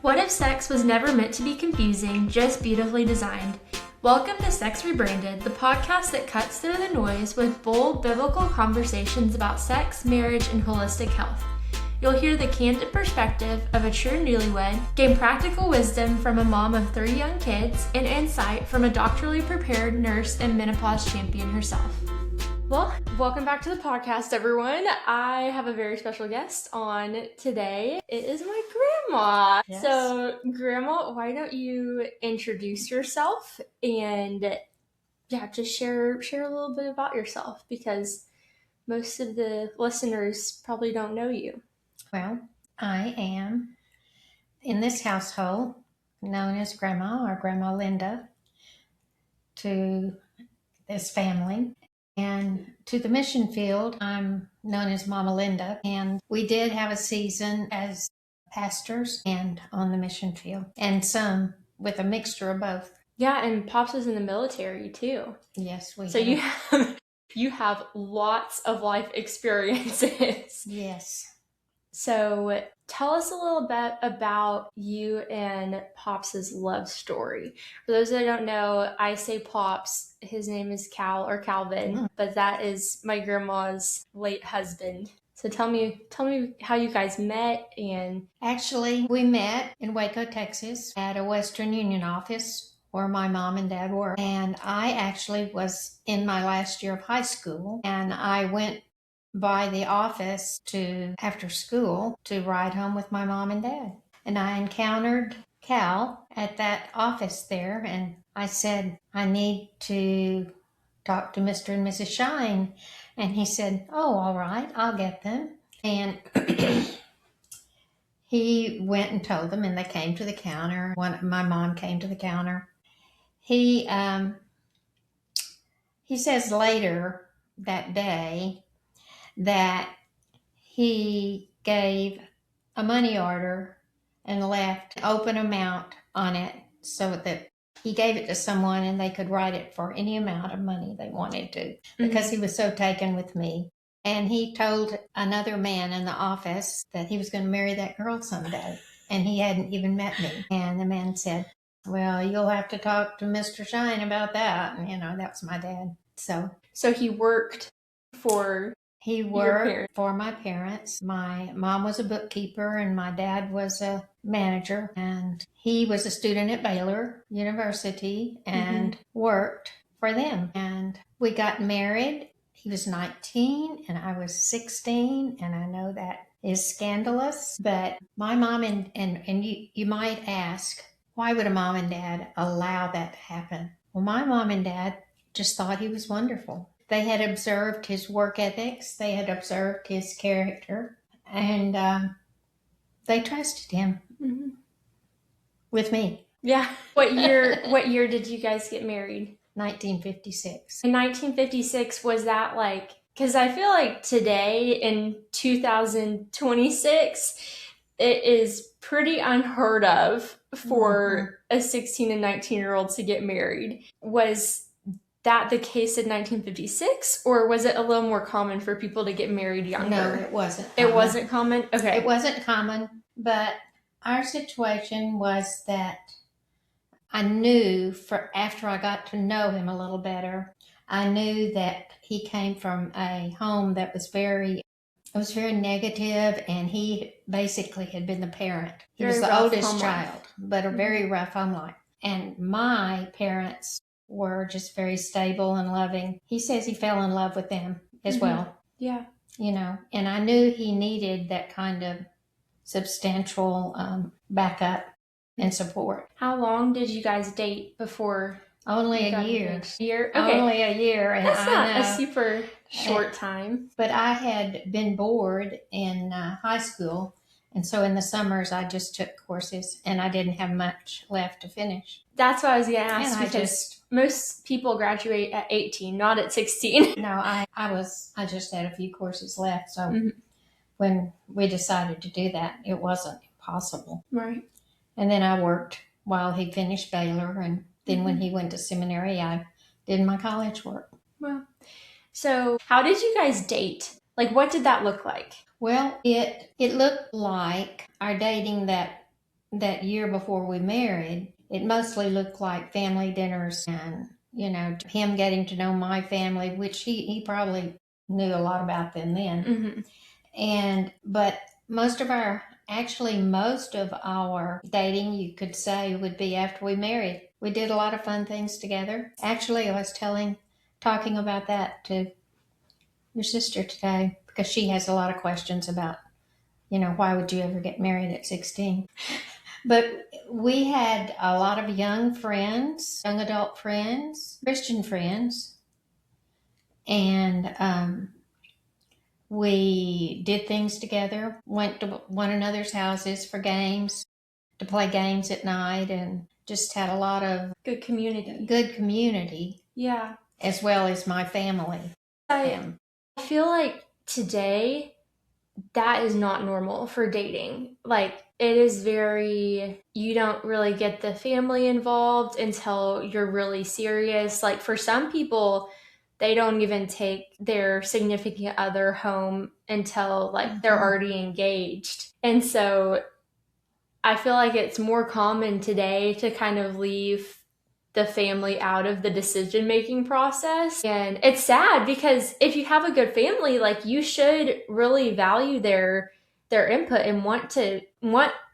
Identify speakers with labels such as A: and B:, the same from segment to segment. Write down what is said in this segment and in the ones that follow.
A: What if sex was never meant to be confusing, just beautifully designed? Welcome to Sex Rebranded, the podcast that cuts through the noise with bold biblical conversations about sex, marriage, and holistic health. You'll hear the candid perspective of a true newlywed, gain practical wisdom from a mom of 3 young kids, and insight from a doctorally prepared nurse and menopause champion herself. Well, welcome back to the podcast, everyone. I have a very special guest on today. It is my grandma.
B: Yes.
A: So, Grandma, why don't you introduce yourself and just share a little bit about yourself, because most of the listeners probably don't know you.
B: Well, I am in this household known as Grandma or Grandma Linda to this family. And to the mission field, I'm known as Mama Linda. And we did have a season as pastors and on the mission field, and some with a mixture of both.
A: Yeah, and Pops was in the military too.
B: Yes, we
A: So
B: have.
A: you have lots of life experiences.
B: Yes.
A: So tell us a little bit about you and Pops' love story. For those that don't know, I say Pops, his name is Cal or Calvin, but that is my grandma's late husband. So tell me how you guys met. And
B: Actually, we met in Waco, Texas at a Western Union office where my mom and dad were. And I actually was in my last year of high school, and I went by the office after school to ride home with my mom and dad. And I encountered Cal at that office there, and I said, I need to talk to Mr. and Mrs. Shine. And he said, oh, all right, I'll get them. And he went and told them, and they came to the counter. My mom came to the counter. He says later that day that he gave a money order and left an open amount on it so that he gave it to someone and they could write it for any amount of money they wanted to, because he was so taken with me. And he told another man in the office that he was going to marry that girl someday, and he hadn't even met me. And the man said, well, you'll have to talk to Mr. Shine about that. And, that was my dad.
A: so he worked for...
B: He worked for my parents. My mom was a bookkeeper and my dad was a manager. And he was a student at Baylor University and worked for them. And we got married. He was 19 and I was 16. And I know that is scandalous. But my mom and you might ask, why would a mom and dad allow that to happen? Well, my mom and dad just thought he was wonderful. They had observed his work ethics. They had observed his character. And they trusted him with me.
A: Yeah. What year did you guys get married?
B: 1956.
A: In 1956, was that like... Because I feel like today, in 2026, it is pretty unheard of for a 16 and 19-year-old to get married. Was that the case in 1956, or was it a little more common for people to get married younger?
B: No, it wasn't common.
A: It wasn't common? Okay.
B: It wasn't common, but our situation was that I knew after I got to know him a little better, I knew that he came from a home that was very negative, and he basically had been the parent. He was the oldest child, but a very rough home life. And my parents were just very stable and loving. He says he fell in love with them as well.
A: Yeah.
B: And I knew he needed that kind of substantial backup and support.
A: How long did you guys date before?
B: Only a year.
A: A year? Okay.
B: Only a year. And
A: that's not a super short time.
B: But I had been bored in high school. And so in the summers, I just took courses, and I didn't have much left to finish.
A: That's what I was going to ask, because most people graduate at 18, not at 16.
B: No, I just had a few courses left. So when we decided to do that, it wasn't impossible.
A: Right.
B: And then I worked while he finished Baylor. And then when he went to seminary, I did my college work.
A: Well, so how did you guys date? Like, what did that look like?
B: Well, it looked like our dating that that year before we married, it mostly looked like family dinners and, him getting to know my family, which he probably knew a lot about them then. But most of our dating, you could say, would be after we married. We did a lot of fun things together. Actually, I was talking about that to your sister today because she has a lot of questions about, why would you ever get married at 16? But we had a lot of young friends, young adult friends, Christian friends, and we did things together, went to one another's houses for games, to play games at night, and just had a lot of
A: good community.
B: Yeah. As well as my family.
A: I feel like today that is not normal for dating. Like, it is you don't really get the family involved until you're really serious. Like, for some people, they don't even take their significant other home until like they're already engaged. And so I feel like it's more common today to kind of leave the family out of the decision-making process. And it's sad because if you have a good family, like, you should really value their input and want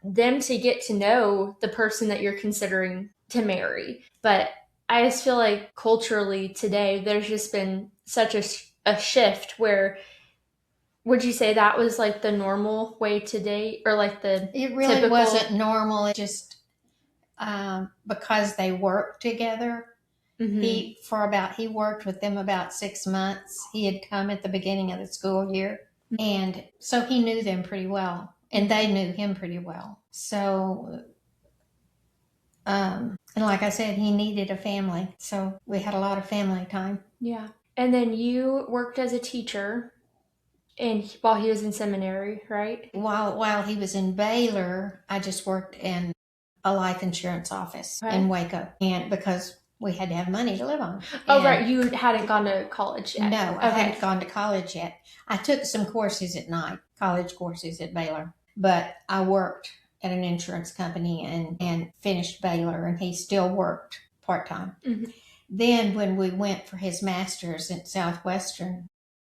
A: them to get to know the person that you're considering to marry. But I just feel like culturally today, there's just been such a shift where, would you say that was like the normal way to date, or like
B: it really
A: typical?
B: Wasn't normal. It just because they worked together. He worked with them about 6 months. He had come at the beginning of the school year, and so he knew them pretty well, and they knew him pretty well. So, and like I said, he needed a family, so we had a lot of family time.
A: Yeah. And then you worked as a teacher while he was in seminary, right?
B: While he was in Baylor, I just worked in a life insurance office in Waco, and because we had to have money to live on.
A: Right. You hadn't gone to college yet.
B: No, I hadn't gone to college yet. I took some courses at night, college courses at Baylor, but I worked at an insurance company and finished Baylor, and he still worked part-time. Then when we went for his master's at Southwestern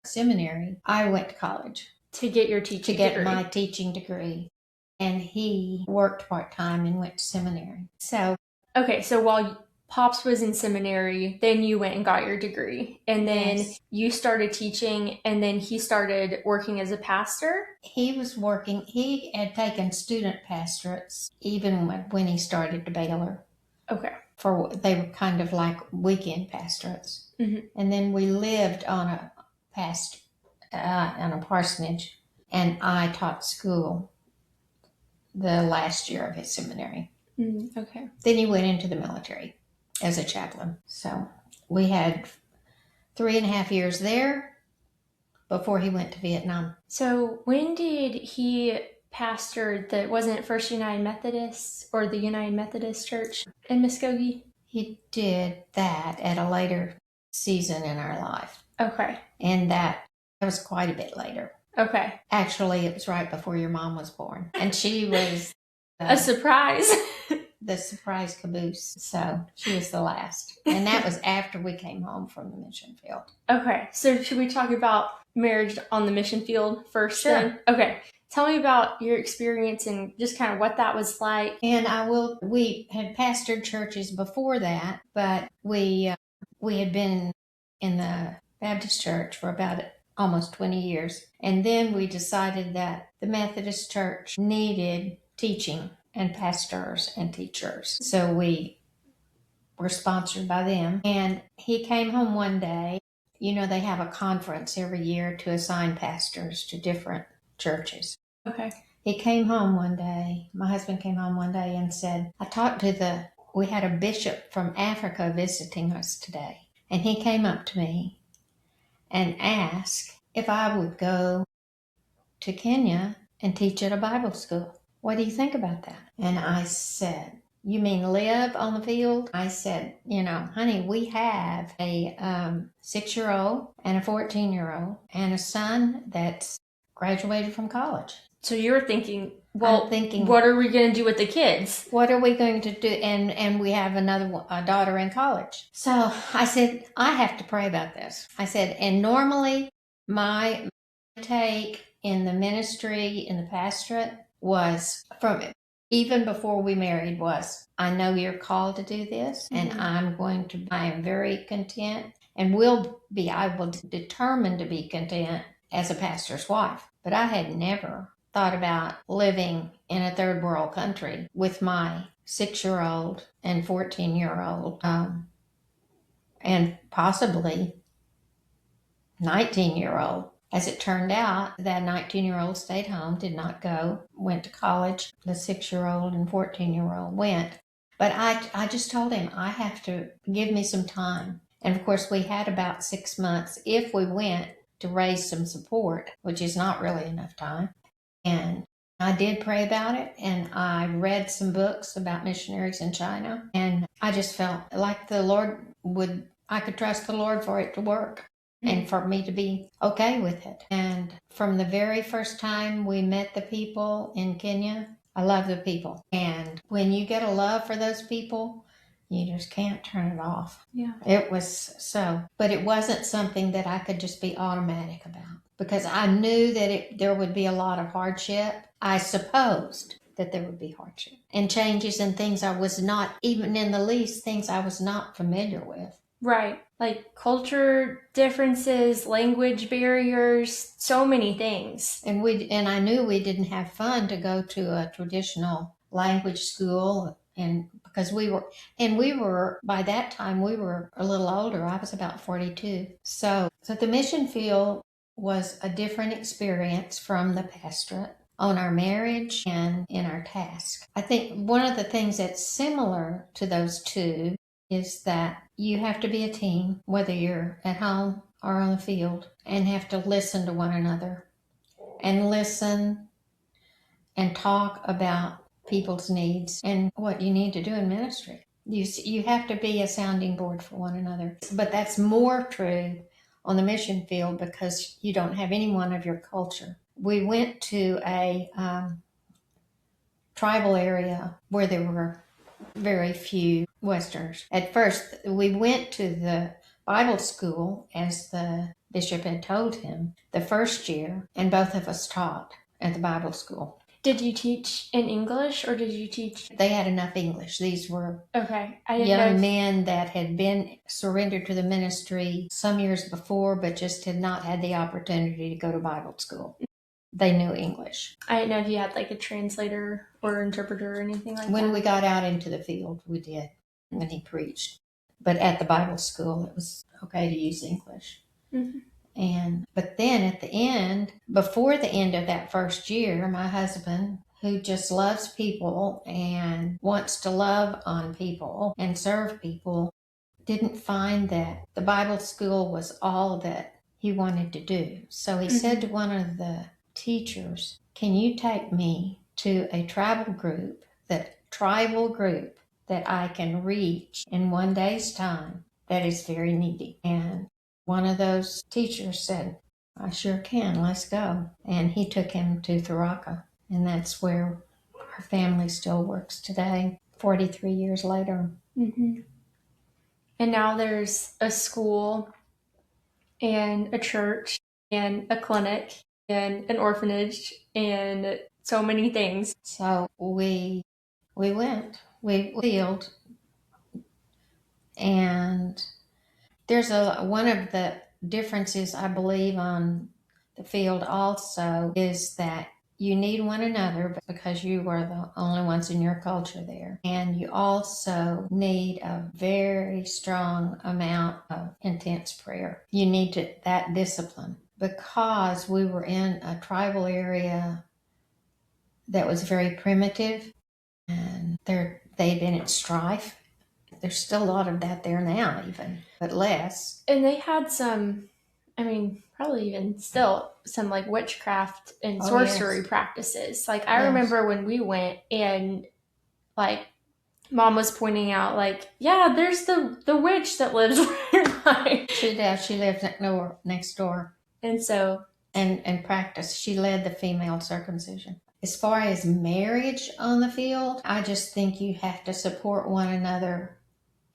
B: Seminary, I went to college.
A: To get your teaching degree.
B: To get my teaching degree. And he worked part-time and went to seminary. So
A: while Pops was in seminary, then you went and got your degree. And then you started teaching, and then he started working as a pastor?
B: He had taken student pastorates even when he started to Baylor.
A: Okay.
B: They were kind of like weekend pastorates. And then we lived on a parsonage, and I taught school the last year of his seminary.
A: Okay.
B: Then he went into the military as a chaplain. So we had 3.5 years there before he went to Vietnam.
A: So when did he pastor wasn't it First United Methodist or the United Methodist Church in Muskogee?
B: He did that at a later season in our life.
A: Okay.
B: And that was quite a bit later.
A: Okay.
B: Actually, it was right before your mom was born. And she was
A: a surprise.
B: The surprise caboose. So she was the last. And that was after we came home from the mission field.
A: Okay. So should we talk about marriage on the mission field first?
B: Sure.
A: Then? Okay. Tell me about your experience and just kind of what that was like.
B: And we had pastored churches before that, but we had been in the Baptist church for about almost 20 years. And then we decided that the Methodist church needed teaching and pastors and teachers. So we were sponsored by them. And he came home one day. They have a conference every year to assign pastors to different churches.
A: Okay.
B: He came home one day. My husband came home one day and said, we had a bishop from Africa visiting us today. And he came up to me and asked if I would go to Kenya and teach at a Bible school. What do you think about that? And I said, you mean live on the field? I said, honey, we have a 6-year-old and a 14-year-old and a son that's graduated from college.
A: So you were thinking, well,
B: I'm thinking,
A: what are we going to do with the kids?
B: What are we going to do? And we have a daughter in college. So I said, I have to pray about this. I said, and normally my take in the ministry, in the pastorate, was from even before we married was, I know you're called to do this, and I am very content and I will determine to be content as a pastor's wife. But I had never thought about living in a third world country with my 6-year-old and 14-year-old, and possibly 19-year-old. As it turned out, that 19-year-old stayed home, did not go, went to college. The 6-year-old and 14-year-old went. But I just told him, I have to give me some time. And of course, we had about 6 months if we went to raise some support, which is not really enough time. And I did pray about it, and I read some books about missionaries in China. And I just felt like I could trust the Lord for it to work and for me to be okay with it. And from the very first time we met the people in Kenya, I love the people. And when you get a love for those people, you just can't turn it off.
A: Yeah.
B: It was so, but it wasn't something that I could just be automatic about, because I knew that there would be a lot of hardship. I supposed that there would be hardship and changes and things I was not, even in the least, things I was not familiar with.
A: Right. Like culture differences, language barriers, so many things.
B: And I knew we didn't have fun to go to a traditional language school, and because we were by that time we were a little older. I was about 42. So the mission field was a different experience from the pastorate on our marriage and in our task. I think one of the things that's similar to those two is that you have to be a team, whether you're at home or on the field, and have to listen to one another and listen and talk about people's needs and what you need to do in ministry. You have to be a sounding board for one another. But that's more true on the mission field because you don't have anyone of your culture. We went to a tribal area where there were very few Westerners. At first, we went to the Bible school as the bishop had told him the first year, and both of us taught at the Bible school.
A: Did you teach in English or did you teach?
B: They had enough English. These were
A: young
B: men that had been surrendered to the ministry some years before, but just had not had the opportunity to go to Bible school. They knew English.
A: I didn't know if you had like a translator or interpreter or anything like that.
B: When we got out into the field, we did, when he preached. But at the Bible school, it was okay to use English. But then at the end, before the end of that first year, my husband, who just loves people and wants to love on people and serve people, didn't find that the Bible school was all that he wanted to do. So he said to one of the teachers, can you take me to a tribal group that I can reach in one day's time that is very needy? And one of those teachers said, I sure can, let's go. And he took him to Tharaka, and that's where our family still works today, 43 years later.
A: And now there's a school and a church and a clinic and an orphanage and so many things.
B: So we field, and there's one of the differences I believe on the field also is that you need one another because you are the only ones in your culture there. And you also need a very strong amount of intense prayer. You need that discipline because we were in a tribal area that was very primitive, and they've been at strife. There's still a lot of that there now even, but less.
A: And they had probably even still some like witchcraft and sorcery practices. Like I remember when we went and like Mom was pointing out like, yeah, there's the witch that lives right.
B: She lives next door.
A: And so
B: and practiced. She led the female circumcision. As far as marriage on the field, I just think you have to support one another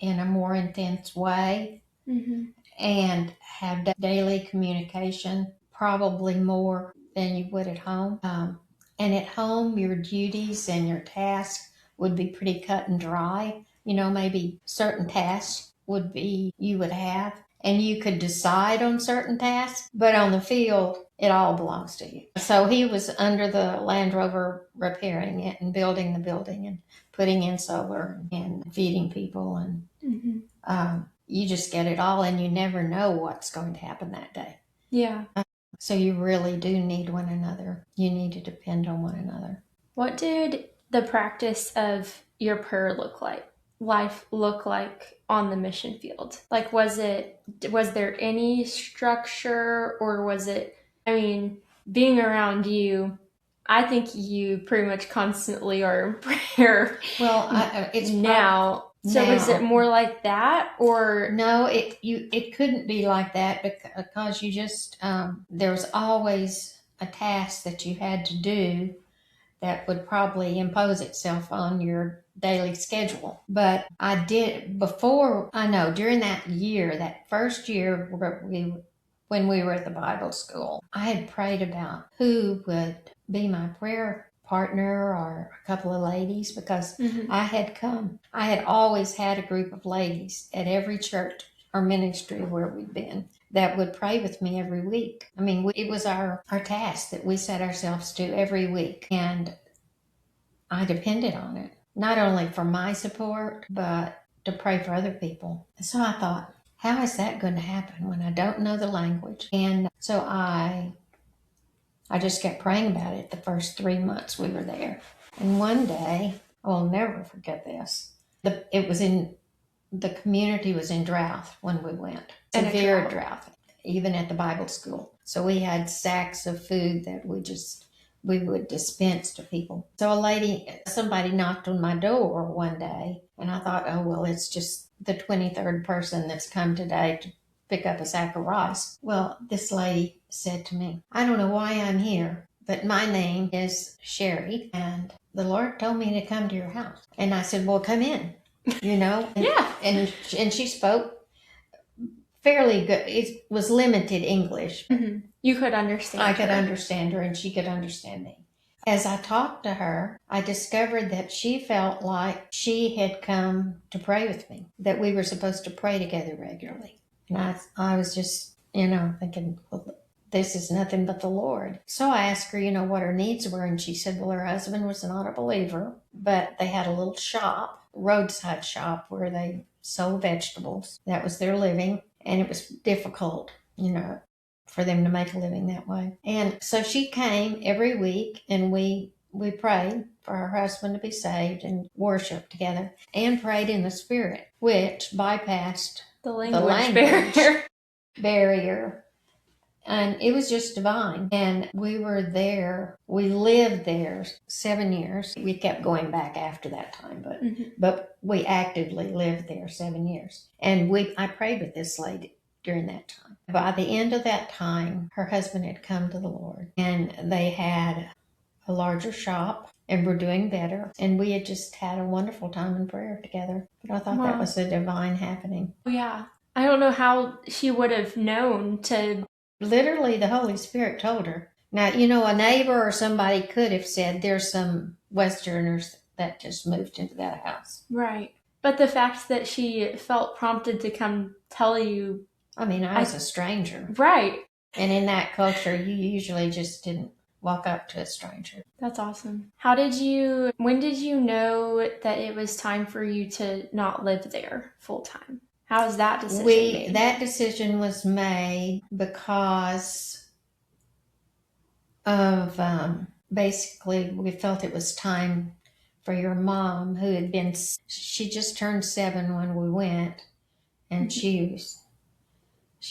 B: in a more intense way and have daily communication, probably more than you would at home. And at home, your duties and your tasks would be pretty cut and dry. You know, maybe certain tasks would be you would have, and you could decide on certain tasks, but on the field, it all belongs to you. So he was under the Land Rover repairing it and building the building and putting in solar and feeding people, and you just get it all, and you never know what's going to happen that day.
A: Yeah.
B: So you really do need one another. You need to depend on one another.
A: What did the practice of your prayer life look like on the mission field? Like, was there any structure, or was it, I mean, being around you, I think you pretty much constantly are in prayer.
B: Well, it's
A: now. So is it more like that, or
B: no? It couldn't be like that because you just there was always a task that you had to do that would probably impose itself on your daily schedule. But I did during that year, that first year when we were at the Bible school, I had prayed about who would be my prayer partner or a couple of ladies, because I had always had a group of ladies at every church or ministry where we'd been that would pray with me every week. I mean, it was our task that we set ourselves to every week, and I depended on it, not only for my support, but to pray for other people. So I thought, how is that going to happen when I don't know the language? And so I just kept praying about it the first 3 months we were there. And one day, I'll never forget this. The community was in drought when we went. Severe drought, even at the Bible school. So we had sacks of food that we would dispense to people. So somebody knocked on my door one day, and I thought, oh, well, it's just the 23rd person that's come today to pick up a sack of rice. Well, this lady said to me, I don't know why I'm here, but my name is Sherry, and the Lord told me to come to your house. And I said, well, come in,
A: Yeah.
B: And she spoke fairly good. It was limited English.
A: You could understand
B: I could understand her, and she could understand me. As I talked to her, I discovered that she felt like she had come to pray with me, that we were supposed to pray together regularly. And I was just, thinking, well, this is nothing but the Lord. So I asked her, what her needs were, and she said, well, her husband was not a believer, but they had a little shop, roadside shop, where they sold vegetables. That was their living, and it was difficult, for them to make a living that way. And so she came every week, and we prayed for her husband to be saved and worshiped together and prayed in the Spirit, which bypassed
A: the language
B: barrier. And it was just divine. And we lived there 7 years. We kept going back after that time, but we actively lived there 7 years. And I prayed with this lady during that time. By the end of that time, her husband had come to the Lord, and they had a larger shop and were doing better. And we had just had a wonderful time in prayer together. But I thought that was a divine happening.
A: Yeah. I don't know how she would have known to...
B: Literally, the Holy Spirit told her. Now, a neighbor or somebody could have said, there's some Westerners that just moved into that house.
A: Right. But the fact that she felt prompted to come tell you...
B: I mean, I was a stranger.
A: Right.
B: And in that culture, you usually just didn't walk up to a stranger.
A: That's awesome. When did you know that it was time for you to not live there full time? How was that decision made?
B: That decision was made because of, basically, we felt it was time for your mom, she just turned 7 when we went, and she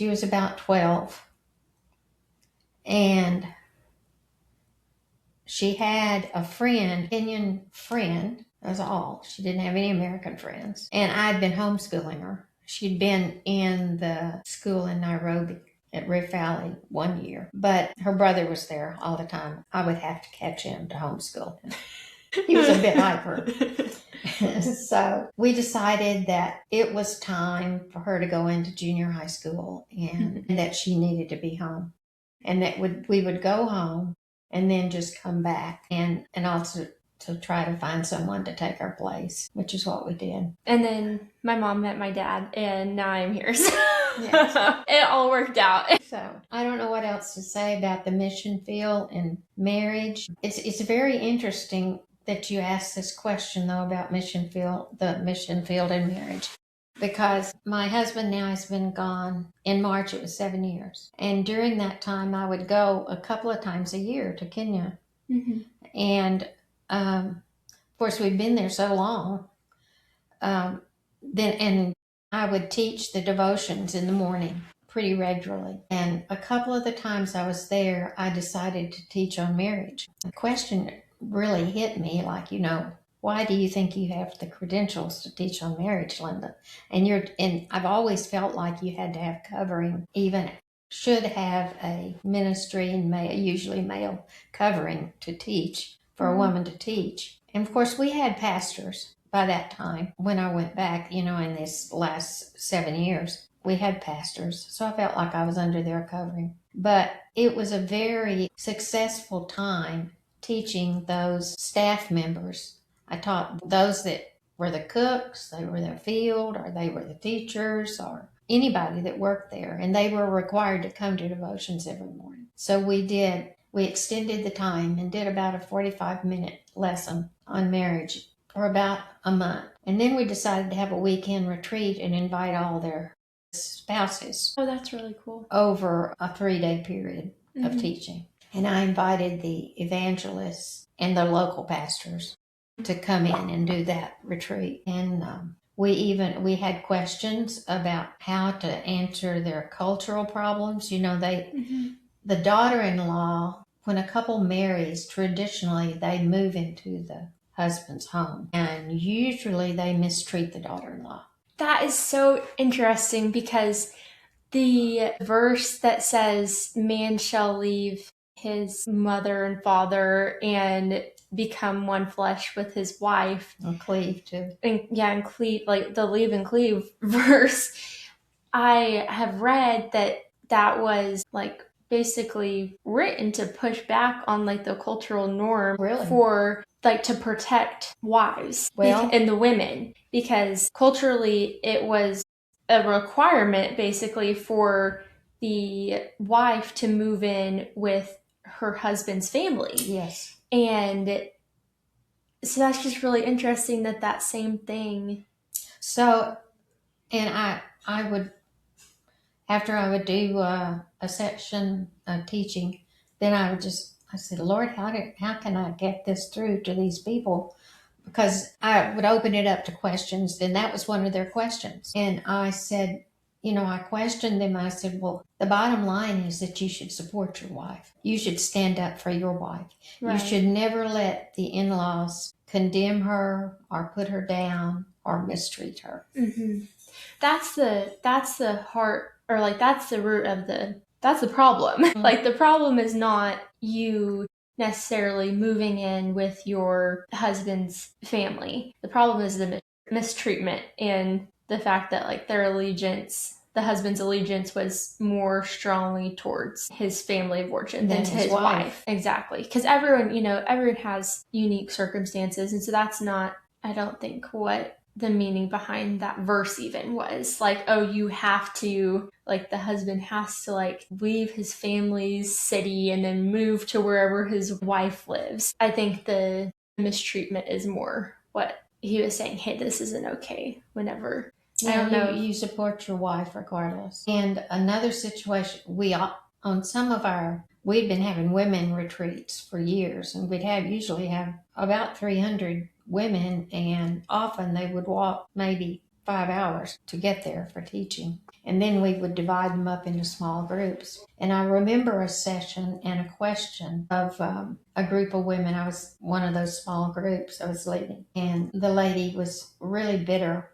B: was about 12. And she had a Kenyan friend, that's all. She didn't have any American friends. And I'd been homeschooling her. She'd been in the school in Nairobi. at Rift Valley one year, but her brother was there all the time. I would have to catch him to homeschool him. He was a bit hyper. So we decided that it was time for her to go into junior high school and that she needed to be home. And that we would go home and then just come back and also to try to find someone to take our place, which is what we did.
A: And then my mom met my dad, and now I'm here. So yes. It all worked out.
B: So I don't know what else to say about the mission field and marriage. It's very interesting that you asked this question, though, about the mission field and marriage. Because my husband now has been gone. In March, it was 7 years. And during that time, I would go a couple of times a year to Kenya. Mm-hmm. And, of course, we've been there so long. And I would teach the devotions in the morning pretty regularly. And a couple of the times I was there, I decided to teach on marriage. The question really hit me like, why do you think you have the credentials to teach on marriage, Linda? And I've always felt like you had to have covering, even should have a ministry and usually male covering to teach for a woman to teach. And of course, we had pastors by that time. When I went back, in this last 7 years, we had pastors. So I felt like I was under their covering. But it was a very successful time teaching those staff members. I taught those that were the cooks, they were the field, or they were the teachers, or anybody that worked there. And they were required to come to devotions every morning. So we extended the time and did about a 45-minute lesson on marriage for about a month. And then we decided to have a weekend retreat and invite all their spouses.
A: Oh, that's really cool.
B: Over a 3-day period of teaching. And I invited the evangelists and the local pastors to come in and do that retreat. And we had questions about how to answer their cultural problems. The daughter-in-law, when a couple marries, traditionally they move into the husband's home. And usually they mistreat the daughter-in-law.
A: That is so interesting because the verse that says, man shall leave his mother and father and become one flesh with his wife.
B: And cleave too.
A: And cleave, like the leave and cleave verse. I have read that was like basically written to push back on like the cultural norm for like to protect wives and the women, because culturally it was a requirement basically for the wife to move in with her husband's family.
B: Yes.
A: And so that's just really interesting that same thing.
B: So, and I would, after I would do a section of teaching, then I said, Lord, how can I get this through to these people? Because I would open it up to questions, and that was one of their questions. And I said, I questioned them. I said, well, the bottom line is that you should support your wife. You should stand up for your wife. Right. You should never let the in-laws condemn her or put her down or mistreat her.
A: Mm-hmm. That's the heart, or like that's the root of that's the problem. Mm-hmm. Like the problem is not you necessarily moving in with your husband's family. The problem is the mistreatment and the fact that like the husband's allegiance was more strongly towards his family of origin than to his wife. Exactly. Because everyone has unique circumstances. And so that's not, I don't think, what the meaning behind that verse even was. Like, oh, you have to, like, the husband has to, like, leave his family's city and then move to wherever his wife lives. I think the mistreatment is more what he was saying, hey, this isn't okay whenever.
B: Yeah, I don't know. You support your wife regardless. And another situation, we'd been having women retreats for years, and we'd usually have about 300 women, and often they would walk maybe 5 hours to get there for teaching. And then we would divide them up into small groups. And I remember a session and a question of a group of women. I was one of those small groups I was leading. And the lady was really bitter.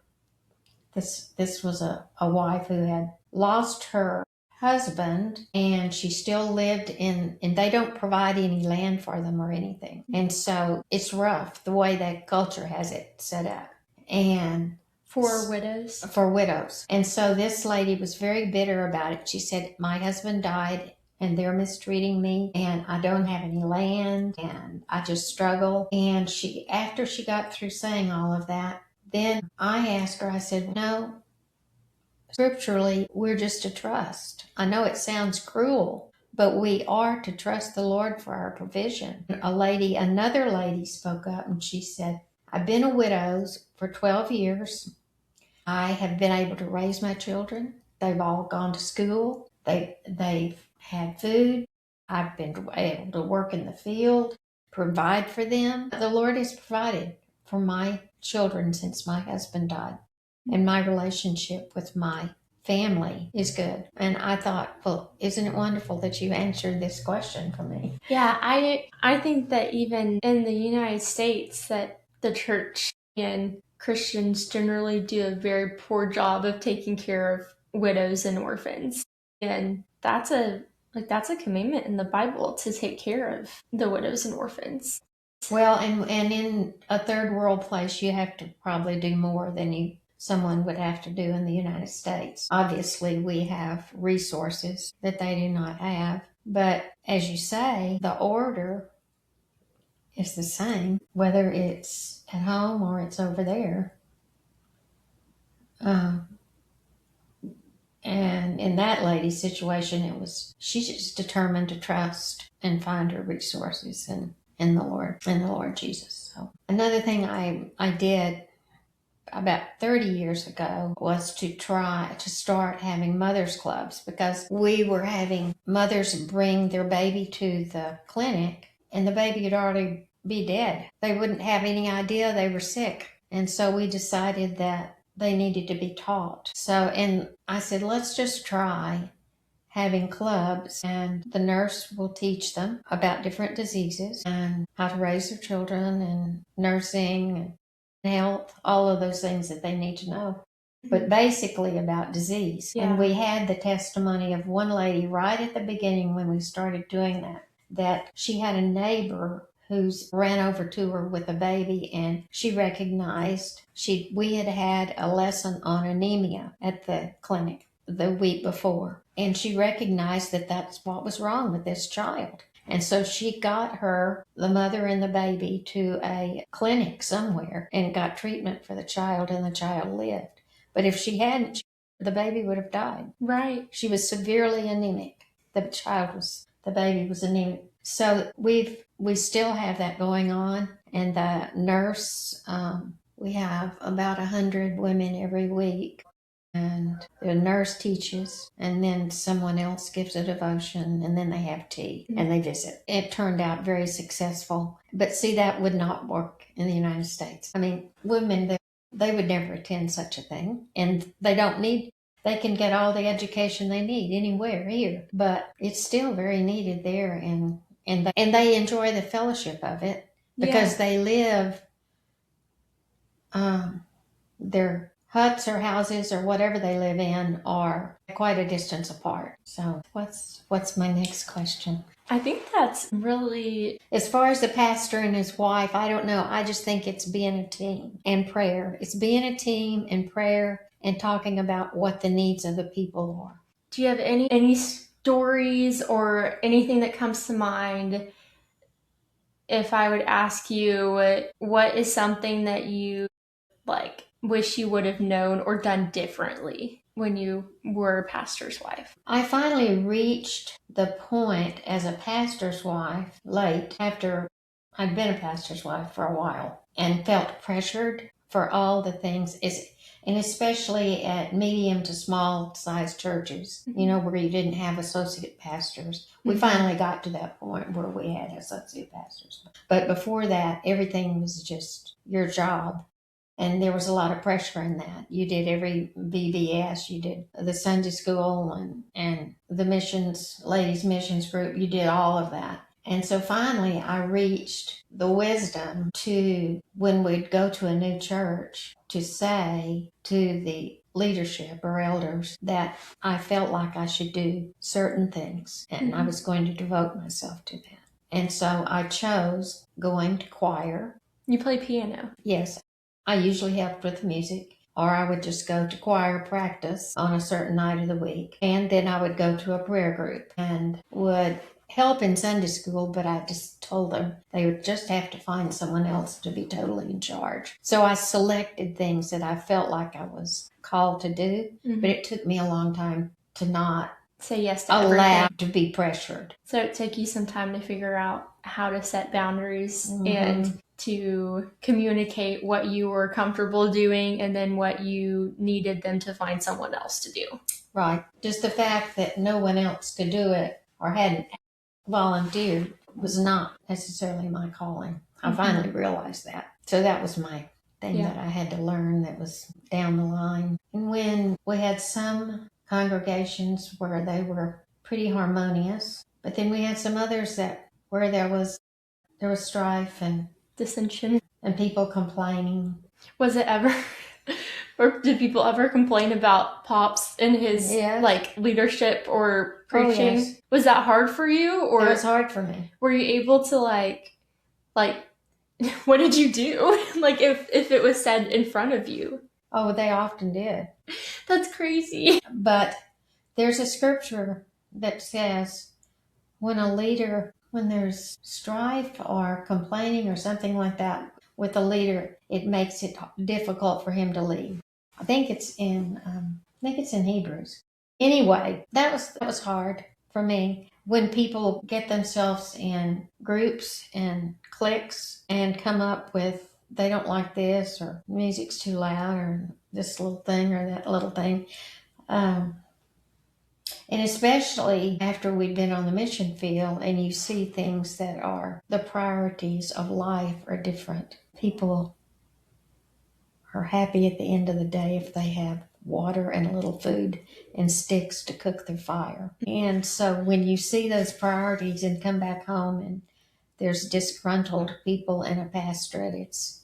B: This was a wife who had lost her husband, and she still lived and they don't provide any land for them or anything. And so it's rough the way that culture has it set up. And
A: For widows.
B: For widows. And so this lady was very bitter about it. She said, my husband died and they're mistreating me and I don't have any land and I just struggle. And after she got through saying all of that, then I asked her, I said, no, scripturally, we're just to trust. I know it sounds cruel, but we are to trust the Lord for our provision. Another lady spoke up and she said, I've been a widow for 12 years. I have been able to raise my children. They've all gone to school. They've had food. I've been able to work in the field, provide for them. The Lord has provided for my children since my husband died. And my relationship with my family is good. And I thought, well, isn't it wonderful that you answered this question for me?
A: Yeah, I think that even in the United States that the church and Christians generally do a very poor job of taking care of widows and orphans. And that's a commandment in the Bible to take care of the widows and orphans.
B: Well, and in a third world place, you have to probably do more than someone would have to do in the United States. Obviously, we have resources that they do not have. But as you say, the order is the same, whether it's at home or it's over there. And in that lady's situation, she's just determined to trust and find her resources in the Lord Jesus. So another thing I did about 30 years ago was to try to start having mothers clubs, because we were having mothers bring their baby to the clinic and the baby would already be dead. They wouldn't have any idea they were sick. And so we decided that they needed to be taught. And I said, let's just try having clubs, and the nurse will teach them about different diseases and how to raise their children and nursing and health, all of those things that they need to know, but basically about disease. Yeah. And we had the testimony of one lady right at the beginning when we started doing that she had a neighbor who ran over to her with a baby, and she recognized we had a lesson on anemia at the clinic the week before, and she recognized that that's what was wrong with this child. And so she got the mother and the baby, to a clinic somewhere and got treatment for the child, and the child lived. But if she hadn't, the baby would have died.
A: Right.
B: She was severely anemic. The baby was anemic. So we still have that going on. And the nurse, we have about 100 women every week. And the nurse teaches, and then someone else gives a devotion, and then they have tea, and they visit. It turned out very successful. But see, that would not work in the United States. I mean, women, they would never attend such a thing, and they can get all the education they need anywhere here. But it's still very needed there, and they enjoy the fellowship of it, because they live, their huts or houses or whatever they live in are quite a distance apart. So what's my next question?
A: I think that's really...
B: As far as the pastor and his wife, I don't know. I just think it's being a team and prayer. It's being a team and prayer and talking about what the needs of the people are.
A: Do you have any stories or anything that comes to mind if I would ask you what is something that you wish you would have known or done differently when you were a pastor's wife?
B: I finally reached the point as a pastor's wife late, after I'd been a pastor's wife for a while, and felt pressured for all the things, and especially at medium to small sized churches, where you didn't have associate pastors. We finally got to that point where we had associate pastors. But before that, everything was just your job. And there was a lot of pressure in that. You did every VBS, you did the Sunday school and the ladies missions group, you did all of that. And so finally I reached the wisdom to, when we'd go to a new church, to say to the leadership or elders that I felt like I should do certain things and I was going to devote myself to that. And so I chose going to choir.
A: You play piano?
B: Yes. I usually helped with music, or I would just go to choir practice on a certain night of the week. And then I would go to a prayer group and would help in Sunday school, but I just told them they would just have to find someone else to be totally in charge. So I selected things that I felt like I was called to do, but it took me a long time to not
A: say yes to
B: allow
A: everything.
B: to be pressured.
A: So it took you some time to figure out how to set boundaries and to communicate what you were comfortable doing and then what you needed them to find someone else to do.
B: Right. Just the fact that no one else could do it or hadn't volunteered was not necessarily my calling. I finally realized that. So that was my thing that I had to learn that was down the line. And when we had some congregations where they were pretty harmonious, but then we had some others that where there was strife and
A: dissension
B: and people complaining.
A: Was it ever or did people ever complain about Pops and his like leadership or preaching?
B: Oh, yes.
A: Was that hard for you, or
B: it was hard for me?
A: Were you able to like what did you do? Like if it was said in front of you?
B: Oh, they often did.
A: That's crazy.
B: But there's a scripture that says when there's strife or complaining or something like that with a leader, it makes it difficult for him to lead. I think it's in Hebrews. Anyway, that was hard for me when people get themselves in groups and cliques and come up with they don't like this or music's too loud or this little thing or that little thing. And especially after we've been on the mission field and you see things that are the priorities of life are different. People are happy at the end of the day if they have water and a little food and sticks to cook their fire. And so when you see those priorities and come back home and there's disgruntled people in a pastorate, it's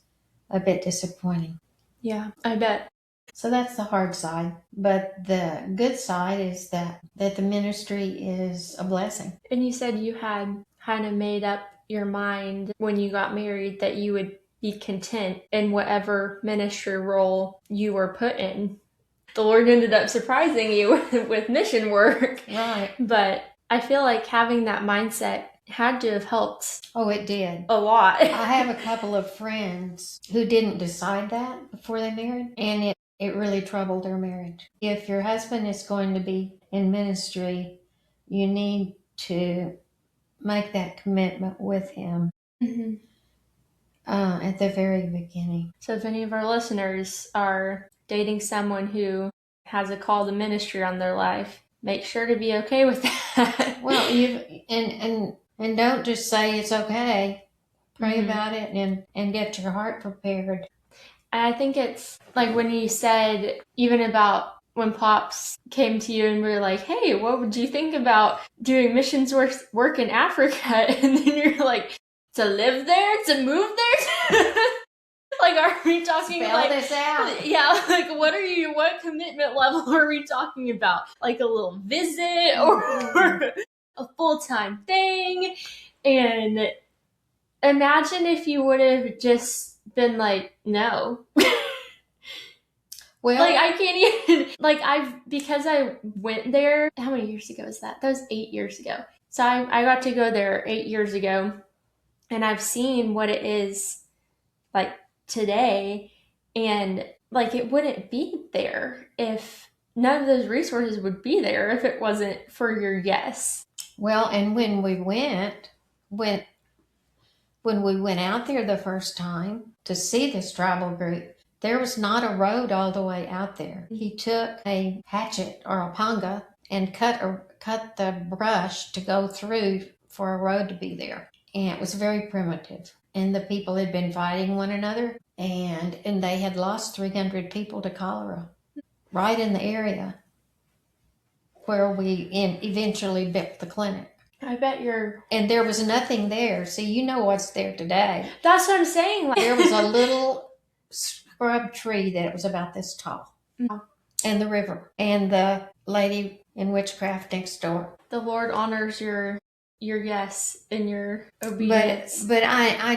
B: a bit disappointing.
A: Yeah, I bet.
B: So that's the hard side. But the good side is that the ministry is a blessing.
A: And you said you had kind of made up your mind when you got married that you would be content in whatever ministry role you were put in. The Lord ended up surprising you with mission work.
B: Right.
A: But I feel like having that mindset had to have helped.
B: Oh, it did.
A: A lot.
B: I have a couple of friends who didn't decide that before they married, and it really troubled their marriage. If your husband is going to be in ministry, you need to make that commitment with him at the very beginning.
A: So if any of our listeners are dating someone who has a call to ministry on their life, make sure to be okay with that.
B: Well, and don't just say it's okay. Pray about it and get your heart prepared.
A: I think it's like when you said even about when Pops came to you and we were like, hey, what would you think about doing missions work in Africa? And then you're like, to live there? To move there? Like, are we talking
B: Spell this out.
A: Yeah, like what commitment level are we talking about? Like a little visit or a full-time thing? And imagine if you would have just been like, no. Well, like I can't even, because I went there, how many years ago was that? That was 8 years ago. So I got to go there 8 years ago, and I've seen what it is like today, and like it wouldn't be there if none of those resources would be there if it wasn't for your yes.
B: Well, and when we went out there the first time to see this tribal group, there was not a road all the way out there. He took a hatchet or a panga and cut the brush to go through for a road to be there. And it was very primitive. And the people had been fighting one another, and they had lost 300 people to cholera right in the area where we eventually built the clinic.
A: I bet
B: And there was nothing there. So you know what's there today.
A: That's what I'm saying. Like,
B: there was a little scrub tree that was about this tall.
A: Mm-hmm.
B: And the river. And the lady in witchcraft next door.
A: The Lord honors your yes and your obedience.
B: But I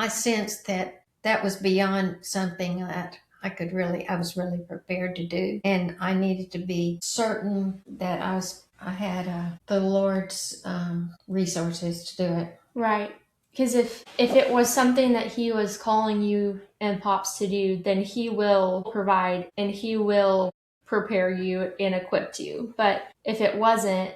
B: sensed that was beyond something that I was really prepared to do. And I needed to be certain that I had the Lord's resources to do it.
A: Right. Because if it was something that he was calling you and Pops to do, then he will provide and he will prepare you and equip you. But if it wasn't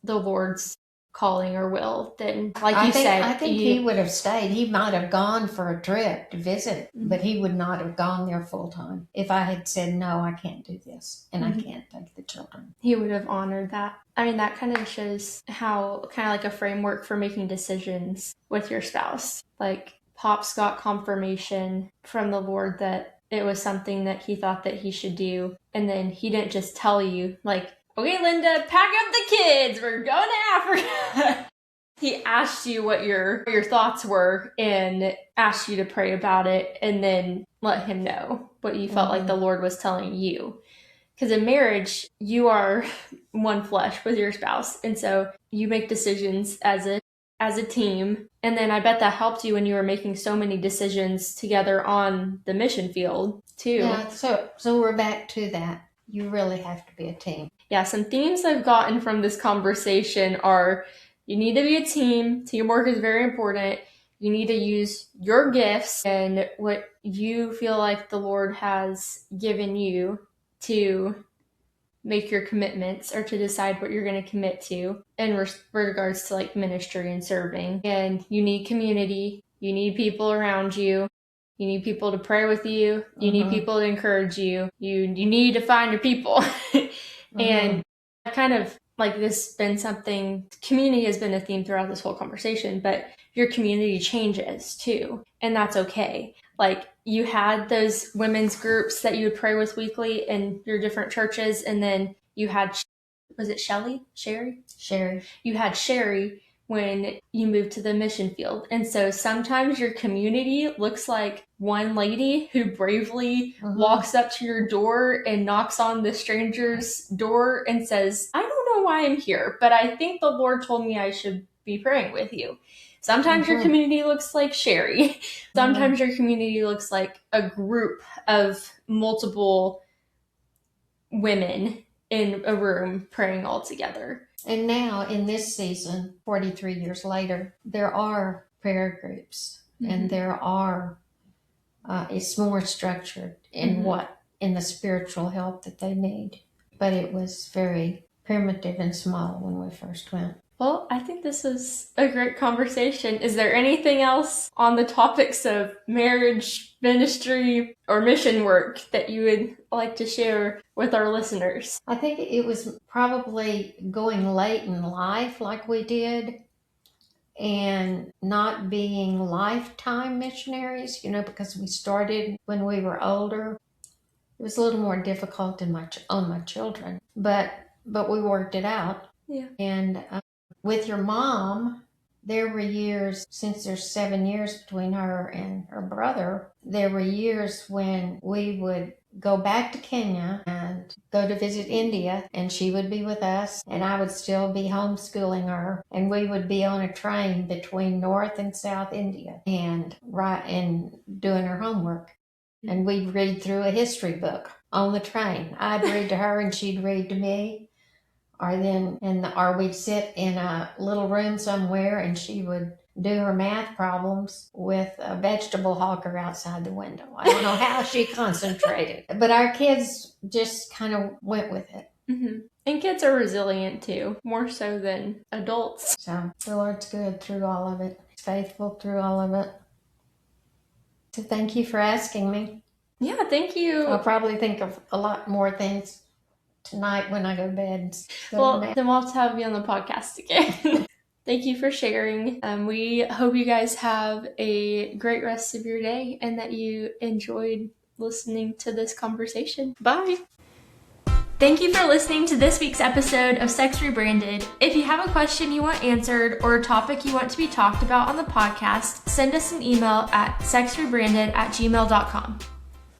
A: the Lord's calling or will, then I
B: think he would have stayed. He might have gone for a trip to visit, but he would not have gone there full time if I had said, no, I can't do this and I can't take the children.
A: He would have honored that. I mean, that kind of shows how kind of like a framework for making decisions with your spouse. Like Pops got confirmation from the Lord that it was something that he thought that he should do. And then he didn't just tell you like, okay, Linda, pack up the kids. We're going to Africa. He asked you what your thoughts were and asked you to pray about it and then let him know what you felt like the Lord was telling you. Because in marriage, you are one flesh with your spouse. And so you make decisions as a team. And then I bet that helped you when you were making so many decisions together on the mission field too.
B: Yeah, so we're back to that. You really have to be a team.
A: Yeah, some themes I've gotten from this conversation are you need to be a team. Teamwork is very important. You need to use your gifts and what you feel like the Lord has given you to make your commitments or to decide what you're going to commit to in regards to like ministry and serving. And you need community. You need people around you. You need people to pray with you. You need people to encourage you. You need to find your people. And kind of like this been something, community has been a theme throughout this whole conversation, but your community changes too. And that's okay. Like you had those women's groups that you would pray with weekly in your different churches. And then you had, was it Sherry? You had Sherry when you moved to the mission field. And so sometimes your community looks like one lady who bravely walks up to your door and knocks on the stranger's door and says, I don't know why I'm here, but I think the Lord told me I should be praying with you. Sometimes your community looks like Sherry. Sometimes your community looks like a group of multiple women in a room praying all together.
B: And now in this season, 43 years later, there are prayer groups and there are, it's more structured in in the spiritual help that they need. But it was very primitive and small when we first went.
A: Well, I think this was a great conversation. Is there anything else on the topics of marriage, ministry, or mission work that you would like to share with our listeners?
B: I think it was probably going late in life like we did and not being lifetime missionaries, because we started when we were older. It was a little more difficult on my children, but we worked it out.
A: Yeah.
B: And with your mom, there were years, since there's 7 years between her and her brother, there were years when we would go back to Kenya and go to visit India, and she would be with us, and I would still be homeschooling her, and we would be on a train between North and South India and doing her homework. And we'd read through a history book on the train. I'd read to her and she'd read to me. Or we'd sit in a little room somewhere and she would do her math problems with a vegetable hawker outside the window. I don't know how she concentrated, but our kids just kind of went with it.
A: And kids are resilient too, more so than adults.
B: So the Lord's good through all of it. He's faithful through all of it. So thank you for asking me.
A: Yeah, thank you.
B: I'll probably think of a lot more things tonight when I go to bed.
A: Well, then we'll have to have you on the podcast again. Thank you for sharing. We hope you guys have a great rest of your day and that you enjoyed listening to this conversation. Bye. Thank you for listening to this week's episode of Sex Rebranded. If you have a question you want answered or a topic you want to be talked about on the podcast, send us an email at sexrebranded@gmail.com.